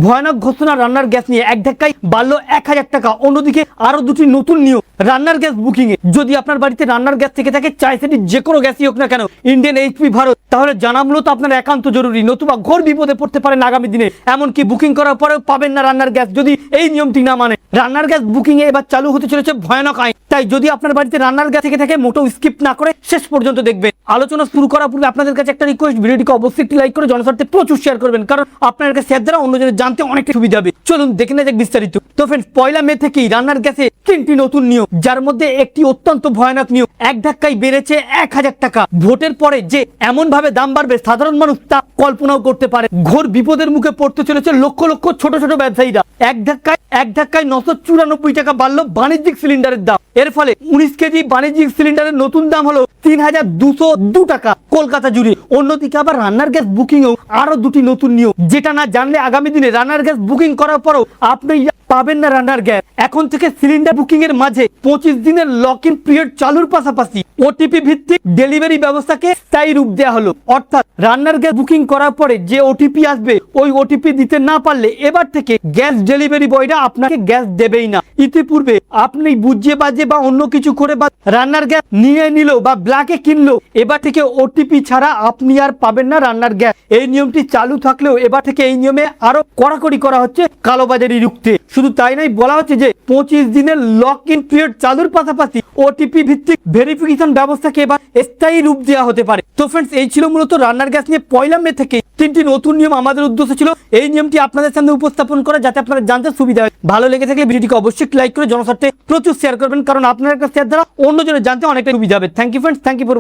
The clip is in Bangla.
ভয়ানক ঘোষণা রান্নার গ্যাস নিয়ে, এক ধাক্কায় বাড়লো 1000 টাকা। অন্যদিকে আরো দুটি নতুন নিয়ম রান্নার গ্যাস বুকিং এ। যদি আপনার বাড়িতে রান্নার গ্যাস থেকে থাকে, চাই সেটি যে কোনো গ্যাসই হোক না কেন, ইন্ডিয়ান, এইচপি, ভারত, তাহলে জানা মূলত আপনার একান্ত জরুরি, নতুবা ঘোর বিপদে পড়তে পারেন আগামী দিনে। এমনকি বুকিং করার পরেও পাবেন না রান্নার গ্যাস যদি এই নিয়মটি না মানে। রান্নার গ্যাস বুকিং এ এবার চালু হতে চলেছে ভয়ানক আইন। তাই যদি আপনার বাড়িতে রান্নার গ্যাস থেকে থাকে, মোটেও স্কিপ না করে শেষ পর্যন্ত দেখবেন। আলোচনা শুরু করার পূর্বে আপনাদের কাছে একটা রিকোয়েস্ট, ভিডিওটিকে অবশ্যই একটি লাইক করে জনস্বার্থে প্রচুর শেয়ার করবেন, কারণ আপনার কাছে শেয়ার দ্বারা অন্যজনের জানতে অনেকটা সুবিধা হবে। চলুন দেখে নেওয়া যাক বিস্তারিত। তো ফ্রেন্ডস, 1 মে থেকেই রান্নার গ্যাসে 3টি নতুন নিয়ম, যার মধ্যে একটি অত্যন্ত ভয়ানক নিয়ম। এক ধাক্কায় বেড়েছে 1000 টাকা। ভোটের পরে যে এমন ভাবে দাম বাড়বে, সাধারণ মানুষ তা কল্পনাও করতে পারে। ঘোর বিপদের মুখে পড়তে চলেছে লক্ষ লক্ষ ছোট ছোট ব্যবসায়ীরা। এক ধাক্কায় 994 টাকা বাড়লো বাণিজ্যিক সিলিন্ডারের দাম। এর ফলে 19 কেজি বাণিজ্যিক সিলিন্ডারের নতুন দাম হলো 3202 টাকা কলকাতা জুড়ে। অন্যদিকে আবার রান্নার গ্যাস বুকিং এও আরো দুটি নতুন নিয়ম, যেটা না জানলে আগামী দিনে রান্নার গ্যাস বুকিং করার পরও আপনি পাবেন না রান্নার গ্যাস। এখন থেকে সিলিন্ডার বুকিং এর মাঝে 25 দিনের লক ইন পিরিয়ড চালুর পাশাপাশি ওটিপি ভিত্তিক ডেলিভারি ব্যবস্থাকে স্থায়ী রূপ দেওয়া হলো। অর্থাৎ রান্নার গ্যাস বুকিং করার পরে যে ওটিপি আসবে, ওই ওটিপি দিতে না পারলে এবার থেকে গ্যাস ডেলিভারি বয়রা আপনাকে গ্যাস দেবেই না। ইতিপূর্বে আপনি বুঝিয়ে বাজে বা অন্য কিছু করে বা রান্নার গ্যাস নিয়ে নিল বা ব্ল্যাকে কিনলো, এবার থেকে ওটিপি ছাড়া আপনি আর পাবেন না রান্নার গ্যাস। এই নিয়মটি চালু থাকলেও এবার থেকে এই নিয়মে আরো কড়াকড়ি করা হচ্ছে কালোবাজারি রুখতে। শুধু তাই নয়, বলা হচ্ছে যে 25 দিনের লক ইন পিরিয়ড চালুর পাশাপাশি ওটিপি ভিত্তিক ভেরিফিকেশন ব্যবস্থাকে এবার স্থায়ী রূপ দেওয়া হতে পারে। তো ফ্রেন্ডস, এই ছিল মূলত রান্নার গ্যাস নিয়ে 1 মে থেকে 3টি নতুন নিয়ম। আমাদের উদ্দেশ্য ছিল এই নিয়মটি আপনাদের সামনে উপস্থাপন করা, যাতে আপনারা জানতে সুবিধা হয়। ভালো লেগে থাকলে ভিডিওটিকে অবশ্যই লাইক করে জনস্বার্থে প্রচুর শেয়ার করবেন, কারণ আপনার একটা শেয়ার দ্বারা অন্যজনের জানতে অনেকটা সুবিধা হবে। Thank you friends, thank you for